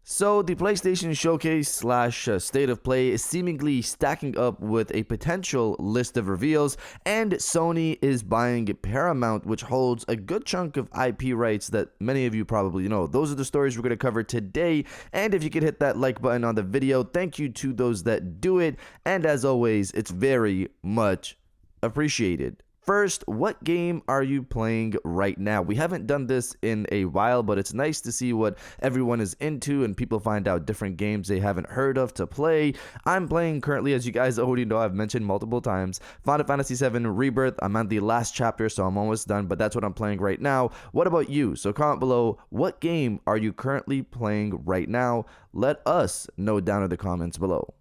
So the PlayStation Showcase slash State of Play is seemingly stacking up with a potential list of reveals, and Sony is buying Paramount, which holds a good chunk of IP rights that many of you probably know. Those are the stories we're going to cover today, and if you could hit that like button on the video, thank you to those that do it, and as always, it's very much appreciated. First, what game are you playing right now? We haven't done this in a while, but it's nice to see what everyone is into and people find out different games they haven't heard of to play. I'm playing currently, as you guys already know, I've mentioned multiple times, Final Fantasy VII Rebirth. I'm on the last chapter, so I'm almost done, but that's what I'm playing right now. What about you? So comment below, what game are you currently playing right now? Let us know down in the comments below.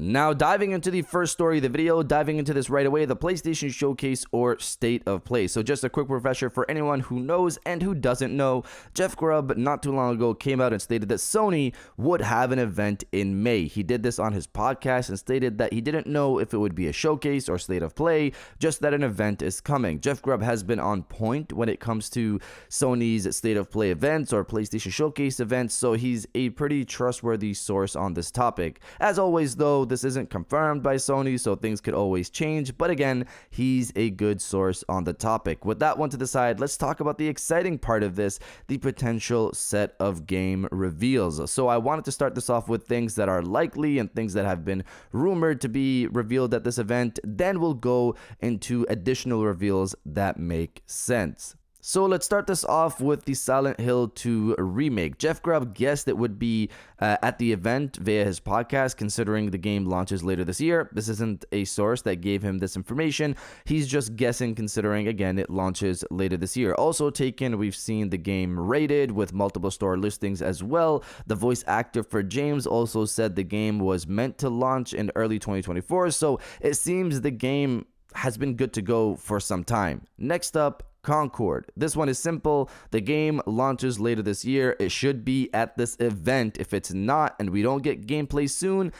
Now, diving into the first story of the video, diving into this right away, the PlayStation Showcase or State of Play. So just a quick refresher for anyone who knows and who doesn't know, Jeff Grubb not too long ago came out and stated that Sony would have an event in May. He did this on his podcast and stated that he didn't know if it would be a showcase or State of Play, just that an event is coming. Jeff Grubb has been on point when it comes to Sony's State of Play events or PlayStation Showcase events, so he's a pretty trustworthy source on this topic. As always, though, this isn't confirmed by Sony, so things could always change, but again, he's a good source on the topic. With that one to the side, let's talk about the exciting part of this, the potential set of game reveals. So I wanted to start this off with things that are likely and things that have been rumored to be revealed at this event. Then we'll go into additional reveals that make sense. So let's start this off with the Silent Hill 2 remake. Jeff Grubb guessed it would be at the event via his podcast, considering the game launches later this year. This isn't a source that gave him this information. He's just guessing, considering, again, it launches later this year. Also taken, we've seen the game rated with multiple store listings as well. The voice actor for James also said the game was meant to launch in early 2024, so it seems the game has been good to go for some time. Next up, Concord. This one is simple. The game launches later this year. It should be at this event. If it's not and we don't get gameplay soon,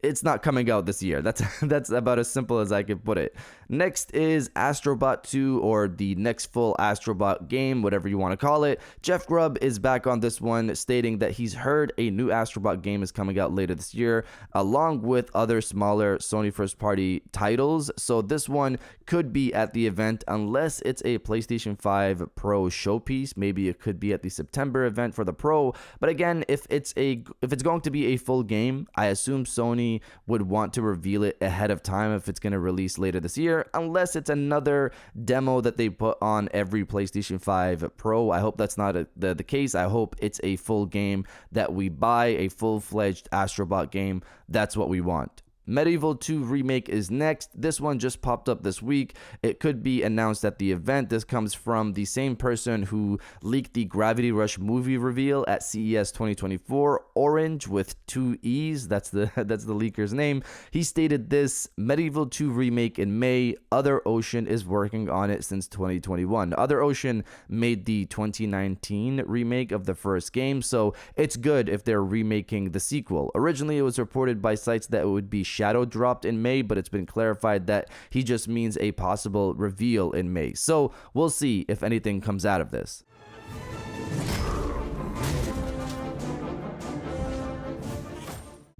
it's not coming out this year. That's about as simple as I could put it. Next is Astrobot 2, or the next full Astrobot game, whatever you want to call it. Jeff Grubb is back on this one, stating that he's heard a new Astrobot game is coming out later this year, along with other smaller Sony first-party titles. So this one could be at the event, unless it's a PlayStation 5 Pro showpiece. Maybe it could be at the September event for the Pro. But again, if it's going to be a full game, I assume Sony would want to reveal it ahead of time if it's going to release later this year, unless it's another demo that they put on every PlayStation 5 Pro. I hope that's not the case. I hope it's a full game that we buy, a full-fledged Astrobot game. That's what we want. Medievil 2 Remake is next. This one just popped up this week. It could be announced at the event. This comes from the same person who leaked the Gravity Rush movie reveal at CES 2024. Orange with 2 E's. That's the leaker's name. He stated this: Medievil 2 Remake in May. Other Ocean is working on it since 2021. Other Ocean made the 2019 remake of the first game, so it's good if they're remaking the sequel. Originally, it was reported by sites that it would be shadow dropped in May, but it's been clarified that he just means a possible reveal in May. So we'll see if anything comes out of this.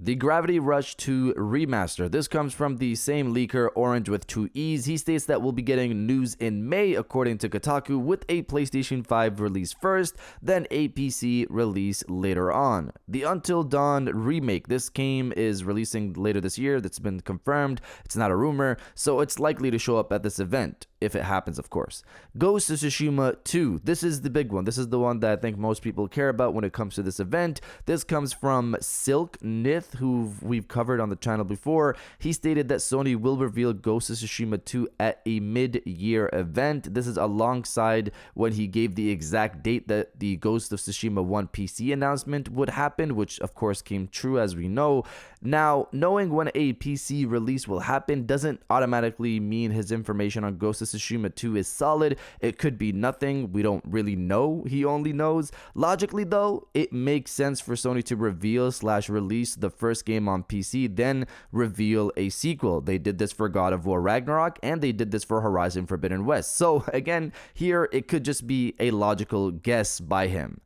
The Gravity Rush 2 Remaster. This comes from the same leaker, Orange with 2 E's. He states that we'll be getting news in May, according to Kotaku, with a PlayStation 5 release first, then a PC release later on. The Until Dawn Remake. This game is releasing later this year. That's been confirmed. It's not a rumor, so it's likely to show up at this event, if it happens, of course. Ghost of Tsushima 2. This is the big one. This is the one that I think most people care about when it comes to this event. This comes from Silk Nith, who we've covered on the channel before. He stated that Sony will reveal Ghost of Tsushima 2 at a mid-year event. This is alongside when he gave the exact date that the Ghost of Tsushima 1 PC announcement would happen, which of course came true, as we know. Now, knowing when a PC release will happen doesn't automatically mean his information on Ghost of Tsushima 2 is solid. It could be nothing. We don't really know. He only knows. Logically, though, it makes sense for Sony to reveal/release the first game on PC, then reveal a sequel. They did this for God of War Ragnarok, and they did this for Horizon Forbidden West. So again, here it could just be a logical guess by him.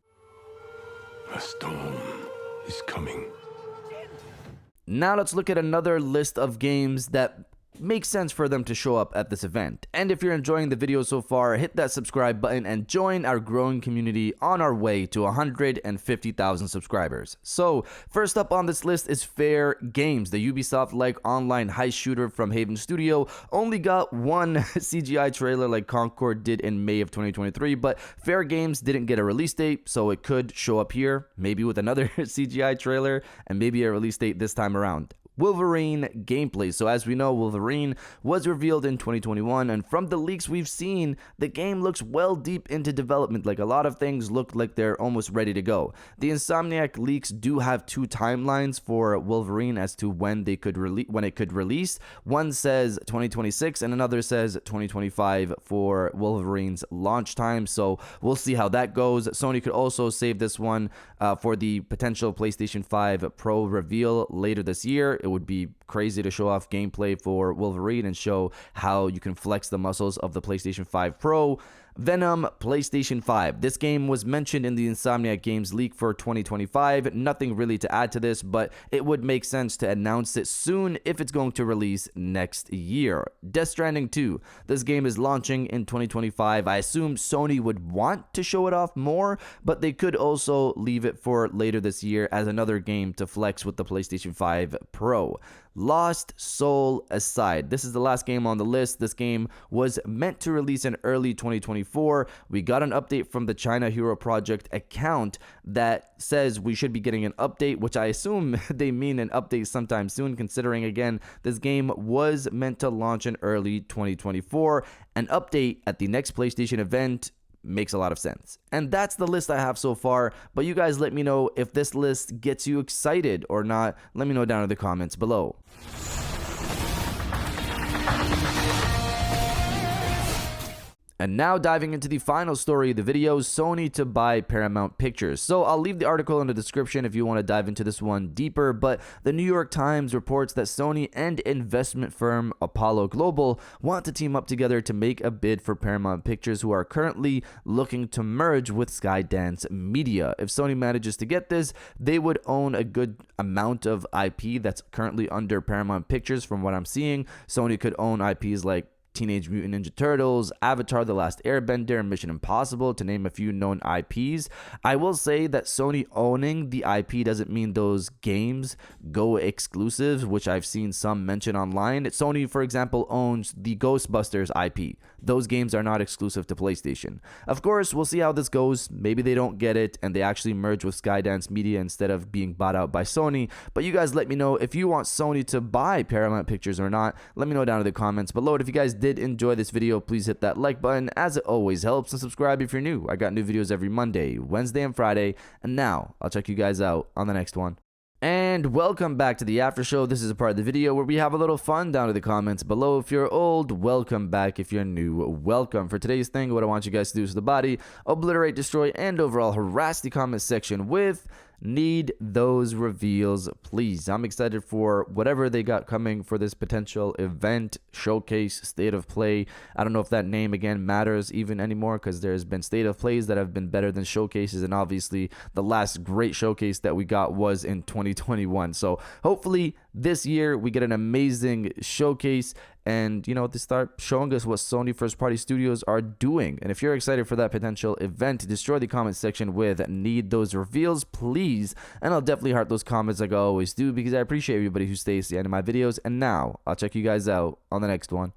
A storm is coming. Now let's look at another list of games that makes sense for them to show up at this event. And if you're enjoying the video so far, hit that subscribe button and join our growing community on our way to 150,000 subscribers. So first up on this list is Fair Games. The Ubisoft-like online heist shooter from Haven Studio only got one CGI trailer like Concord did in May of 2023, but Fair Games didn't get a release date, so it could show up here, maybe with another CGI trailer and maybe a release date this time around. Wolverine gameplay. So as we know, Wolverine was revealed in 2021, and from the leaks we've seen, the game looks well deep into development. Like, a lot of things look like they're almost ready to go. The Insomniac leaks do have two timelines for Wolverine as to when it could release. One says 2026 and another says 2025 for Wolverine's launch time, so we'll see how that goes. Sony could also save this one for the potential PlayStation 5 Pro reveal later this year. It would be crazy to show off gameplay for Wolverine and show how you can flex the muscles of the PlayStation 5 Pro. Venom PlayStation 5. This game was mentioned in the Insomniac Games leak for 2025. Nothing really to add to this, but it would make sense to announce it soon if it's going to release next year. Death Stranding 2. This game is launching in 2025. I assume Sony would want to show it off more, but they could also leave it for later this year as another game to flex with the PlayStation 5 Pro. Lost Soul Aside. This is the last game on the list. This game was meant to release in early 2024. We got an update from the China Hero Project account that says we should be getting an update, which I assume they mean an update sometime soon, considering, again, this game was meant to launch in early 2024. An update at the next PlayStation event makes a lot of sense. And that's the list I have so far, but you guys let me know if this list gets you excited or not. Let me know down in the comments below. And now diving into the final story of the video, Sony to buy Paramount Pictures. So I'll leave the article in the description if you want to dive into this one deeper, but the New York Times reports that Sony and investment firm Apollo Global want to team up together to make a bid for Paramount Pictures, who are currently looking to merge with Skydance Media. If Sony manages to get this, they would own a good amount of IP that's currently under Paramount Pictures. From what I'm seeing, Sony could own IPs like Teenage Mutant Ninja Turtles, Avatar: The Last Airbender, and Mission Impossible, to name a few known IPs. I will say that Sony owning the IP doesn't mean those games go exclusive, which I've seen some mention online. Sony, for example, owns the Ghostbusters IP. Those games are not exclusive to PlayStation. Of course, we'll see how this goes. Maybe they don't get it and they actually merge with Skydance Media instead of being bought out by Sony. But you guys let me know if you want Sony to buy Paramount Pictures or not. Let me know down in the comments below. And if you guys did enjoy this video, please hit that like button, as it always helps, and subscribe if you're new. I got new videos every Monday, Wednesday, and Friday. And now I'll check you guys out on the next one. And welcome back to the after show. This is a part of the video where we have a little fun down in the comments below. If you're old, welcome back. If you're new, welcome. For today's thing, what I want you guys to do is the body, obliterate, destroy, and overall harass the comment section with "Need those reveals, please." I'm excited for whatever they got coming for this potential event, showcase, state of play. I don't know if that name again matters even anymore, because there's been state of plays that have been better than showcases, and obviously the last great showcase that we got was in 2021. So hopefully this year we get an amazing showcase, and you know, to start showing us what Sony first party studios are doing. And if you're excited for that potential event, destroy the comment section with "Need those reveals, please," and I'll definitely heart those comments like I always do, because I appreciate everybody who stays to the end of my videos. And now I'll check you guys out on the next one.